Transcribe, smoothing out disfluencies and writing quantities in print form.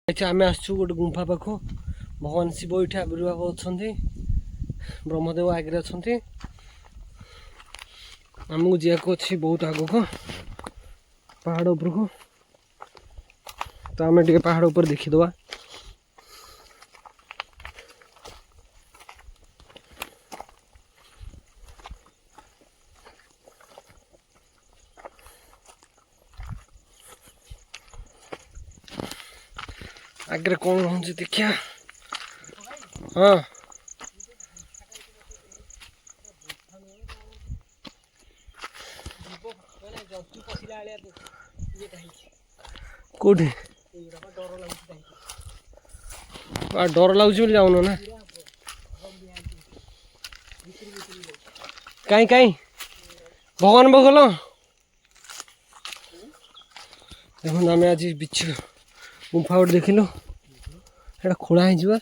आम आसु गोटे गुंफा पाख भगवान शिव ये आविर्भाव अच्छा ब्रह्मदेव आगे अच्छा आमको जाक अच्छी बहुत आग को पहाड़ उपर को तो आम टे पहाड़ उपर देखीदे आगे कौन रोचे देखिया। हाँ कौटे डर लगुच जाऊन ना कहीं कहीं भगवान बगल देखो आम आज बिच्छू गुंफा गोटे देखिलु एटा खोला हो